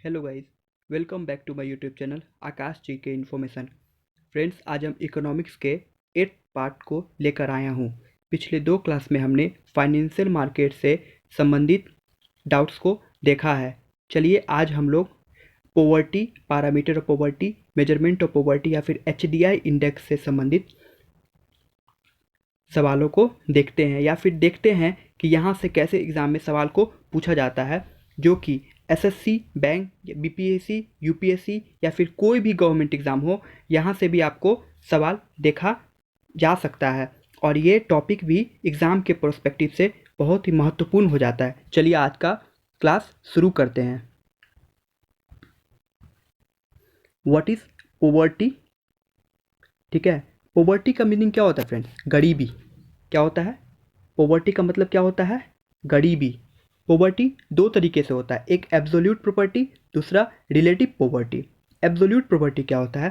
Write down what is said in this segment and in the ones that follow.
Hello guys, welcome back to my YouTube channel Akash ji के information. Friends, आज हम economics के 8th पार्ट को लेकर आया हूँ। पिछले 2 क्लास में हमने फाइनेंशियल मार्केट से संबंधित डाउट्स को देखा है। चलिए आज हम लोग poverty, parameter of poverty, measurement of poverty या फिर एचडीआई इंडेक्स से संबंधित सवालों को देखते हैं या फिर देखते हैं कि यहाँ से कैसे एग्ज़ाम में सवाल को पूछा जाता है, जो कि एसएससी, बैंक, बीपीएससी, यूपीएससी या फिर कोई भी गवर्नमेंट एग्ज़ाम हो, यहाँ से भी आपको सवाल देखा जा सकता है। और ये टॉपिक भी एग्ज़ाम के पर्सपेक्टिव से बहुत ही महत्वपूर्ण हो जाता है। चलिए आज का क्लास शुरू करते हैं। What is poverty? ठीक है, पॉवर्टी का मीनिंग क्या होता है फ्रेंड्स? गरीबी। क्या होता है? पॉवर्टी का मतलब क्या होता है? गरीबी। पॉवर्टी 2 तरीके से होता है, एक एब्सोल्यूट प्रॉपर्टी, दूसरा रिलेटिव पॉवर्टी। एब्सोल्यूट प्रॉपर्टी क्या होता है?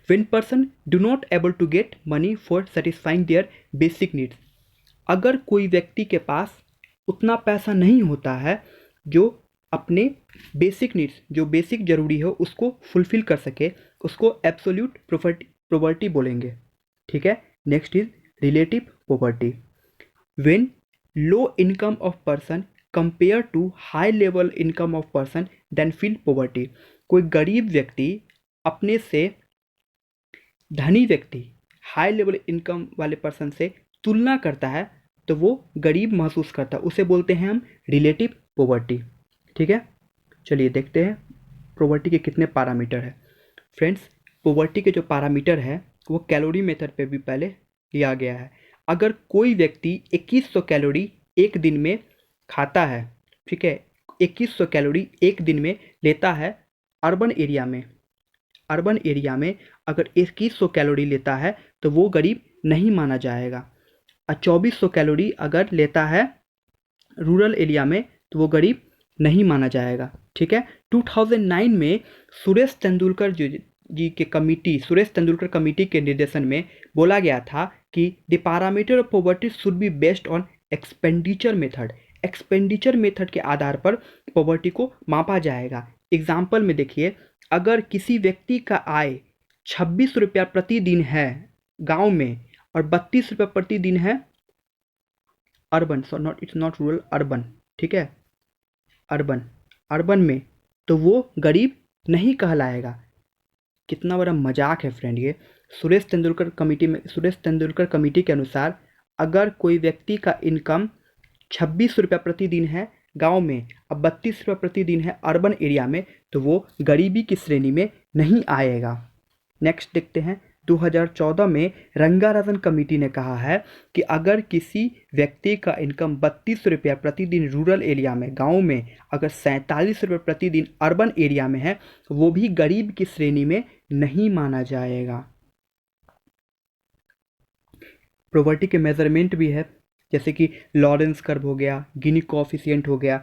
When person do not able to get money for satisfying their basic needs. अगर कोई व्यक्ति के पास उतना पैसा नहीं होता है जो अपने बेसिक नीड्स, जो बेसिक ज़रूरी हो उसको फुलफ़िल कर सके, उसको एब्सोल्यूट पॉवर्टी बोलेंगे। ठीक है, next is relative poverty. When low income of person compare to high level income of person then feel poverty. कोई गरीब व्यक्ति अपने से धनी व्यक्ति, हाई लेवल इनकम वाले पर्सन से तुलना करता है तो वो गरीब महसूस करता है, उसे बोलते हैं हम रिलेटिव पॉवर्टी। ठीक है, चलिए देखते हैं पॉवर्टी के कितने पैरामीटर है। फ्रेंड्स, पॉवर्टी के जो पैरामीटर है वो कैलोरी मेथड पे भी पहले लिया गया है। अगर कोई व्यक्ति 2100 कैलोरी एक दिन में खाता है, ठीक है, 2100 कैलोरी एक दिन में लेता है अर्बन एरिया में, अर्बन एरिया में अगर 2100 कैलोरी लेता है तो वो गरीब नहीं माना जाएगा। और 2400 कैलोरी अगर लेता है रूरल एरिया में तो वो गरीब नहीं माना जाएगा। ठीक है, 2009 में सुरेश तेंदुलकर जी के कमिटी, सुरेश तेंदुलकर कमिटी के निर्देशन में बोला गया था कि the parameter of poverty should be based on expenditure method. Expenditure method के आधार पर पॉवर्टी को मापा जाएगा। एग्जाम्पल में देखिए, अगर किसी व्यक्ति का आय 26 रुपया प्रतिदिन है गांव में और 32 रुपया प्रतिदिन है urban, so not, it's not rural, urban, ठीक है, अर्बन, अर्बन में, तो वो गरीब नहीं कहलाएगा। कितना बड़ा मजाक है फ्रेंड ये। सुरेश तेंदुलकर कमेटी में, सुरेश तेंदुलकर कमेटी के अनुसार अगर कोई व्यक्ति का इनकम 26 रुपया प्रतिदिन है गांव में और 32 रुपया प्रतिदिन है अर्बन एरिया में तो वो गरीबी की श्रेणी में नहीं आएगा। नेक्स्ट देखते हैं, 2014 में रंगाराजन कमेटी ने कहा है कि अगर किसी व्यक्ति का इनकम 32 रुपया प्रतिदिन रूरल एरिया में, गांव में अगर 47 रुपये प्रतिदिन अर्बन एरिया में है वो भी गरीब की श्रेणी में नहीं माना जाएगा। पॉवर्टी के मेजरमेंट भी है, जैसे कि लॉरेंस कर्व हो गया, गिनी कोएफिशिएंट हो गया,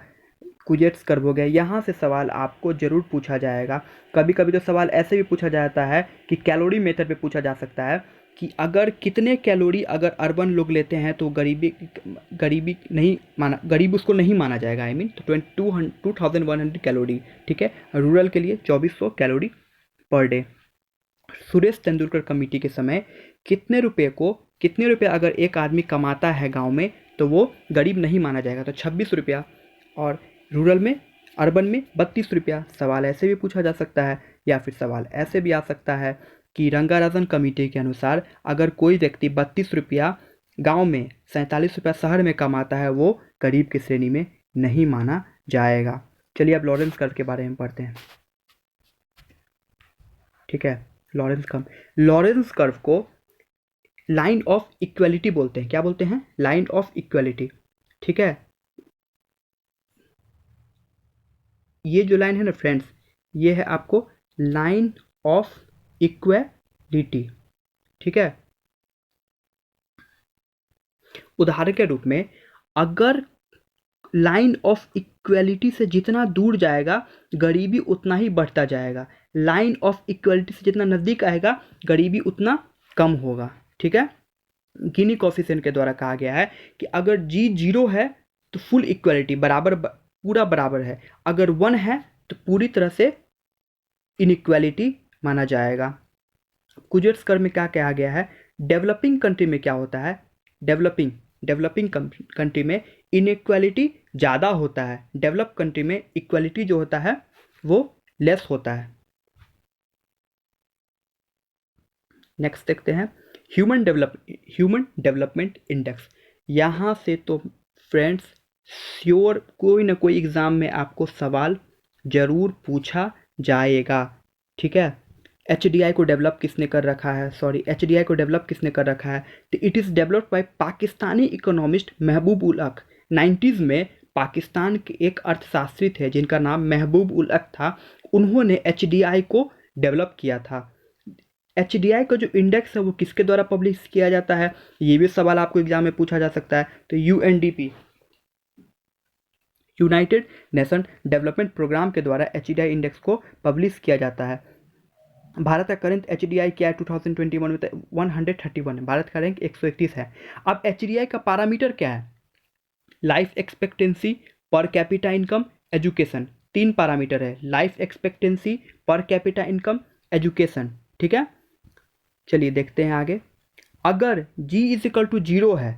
कुजेट्स कर्व हो गया। यहाँ से सवाल आपको ज़रूर पूछा जाएगा। कभी कभी तो सवाल ऐसे भी पूछा जाता है कि कैलोरी मेथड पे पूछा जा सकता है कि अगर कितने कैलोरी अगर अर्बन लोग लेते हैं तो गरीबी नहीं माना, गरीब उसको नहीं माना जाएगा। आई मीन तो 2100 कैलोरी, ठीक है, रूरल के लिए 2400 calorie per day. Suresh Tendulkar committee के समय कितने रुपये अगर एक आदमी कमाता है गांव में तो वो गरीब नहीं माना जाएगा, तो 26 रुपया, और रूरल में, अर्बन में 32 रुपया। सवाल ऐसे भी पूछा जा सकता है या फिर सवाल ऐसे भी आ सकता है कि रंगाराजन कमेटी के अनुसार अगर कोई व्यक्ति 32 रुपया गाँव में, 47 रुपया शहर में कमाता है वो गरीब की श्रेणी में नहीं माना जाएगा। चलिए अब लॉरेंस कर्व के बारे में पढ़ते हैं। ठीक है, लॉरेंस कर्व को लाइन ऑफ इक्वलिटी बोलते हैं। क्या बोलते हैं? Line of equality. ठीक है, ये जो लाइन है ना फ्रेंड्स, ये है आपको लाइन ऑफ इक्वलिटी। ठीक है, उदाहरण के रूप में अगर लाइन ऑफ इक्वलिटी से जितना दूर जाएगा गरीबी उतना ही बढ़ता जाएगा, लाइन ऑफ इक्वलिटी से जितना नज़दीक आएगा गरीबी उतना कम होगा। ठीक है, गिनी कोएफिशिएंट के द्वारा कहा गया है कि अगर जी 0 है तो फुल इक्वलिटी, बराबर, पूरा बराबर है, अगर 1 है तो पूरी तरह से इनइक्वालिटी माना जाएगा। कुजर्स कर में क्या कहा गया है, डेवलपिंग कंट्री में क्या होता है, डेवलपिंग कंट्री में इनइक्वालिटी ज़्यादा होता है, डेवलप कंट्री में इक्वालिटी जो होता है वो लेस होता है। नेक्स्ट देखते हैं ह्यूमन डेवलपमेंट इंडेक्स। यहाँ से तो फ्रेंड्स श्योर कोई ना कोई एग्ज़ाम में आपको सवाल ज़रूर पूछा जाएगा, ठीक है। HDI को डेवलप किसने कर रखा है, HDI को डेवलप किसने कर रखा है, तो it is developed by Pakistani economist Mehboob ul Haq. 90s में पाकिस्तान के एक अर्थशास्त्री थे जिनका नाम महबूब उल हक था, उन्होंने HDI को डेवलप किया था। HDI का जो इंडेक्स है वो किसके द्वारा पब्लिश किया जाता है, ये भी सवाल आपको एग्जाम में पूछा जा सकता है। तो UNDP, united nation development programme के द्वारा HDI इंडेक्स को पब्लिश किया जाता है। भारत का करंट HDI क्या है 2021 में, 131 है, भारत का रैंक 131 है। अब HDI का पैरामीटर क्या है, life expectancy, per capita income, education, 3 parameter है, life expectancy, per capita income, education, ठीक है। चलिए देखते हैं आगे। अगर G इज इक्वल टू 0 है,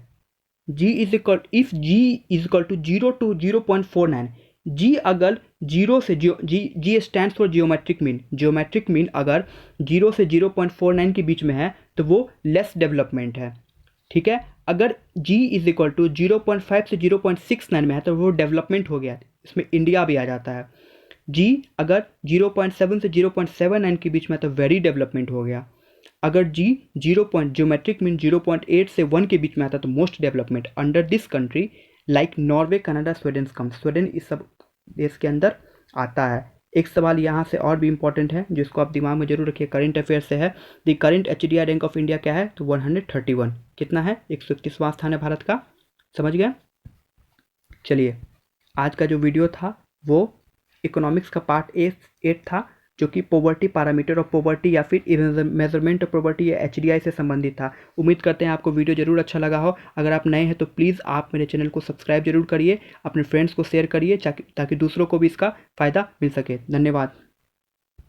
if G is equal to 0 to 0.49, G अगर 0 से G stands for geometric mean अगर 0 से 0.49 के बीच में है तो वो लेस डेवलपमेंट है, ठीक है। अगर G इज इक्वल टू 0.5 से 0.69 में है तो वो डेवलपमेंट हो गया, इसमें इंडिया भी आ जाता है। G अगर 0.7 से 0.79 के बीच में है तो वेरी डेवलपमेंट हो गया। अगर G जियोमेट्रिक मीन 0.8 से 1 के बीच में आता है तो most development. Under this country like Norway, Canada, Sweden इस सब देश के अंदर आता है। एक सवाल यहाँ से और भी इंपॉर्टेंट है जिसको आप दिमाग में जरूर रखिए, करंट अफेयर से है। The current HDI rank of India क्या है, तो 131। कितना है, 131वां स्थान है भारत का, समझ गया। चलिए आज का जो वीडियो था वो इकोनॉमिक्स का पार्ट 8 था, जो कि पॉवर्टी पैरामीटर ऑफ पॉवर्टी या फिर मेजरमेंट ऑफ पॉवर्टी या HDI से संबंधित था। उम्मीद करते हैं आपको वीडियो जरूर अच्छा लगा हो। अगर आप नए हैं तो प्लीज़ आप मेरे चैनल को सब्सक्राइब जरूर करिए, अपने फ्रेंड्स को शेयर करिए ताकि दूसरों को भी इसका फ़ायदा मिल सके। धन्यवाद।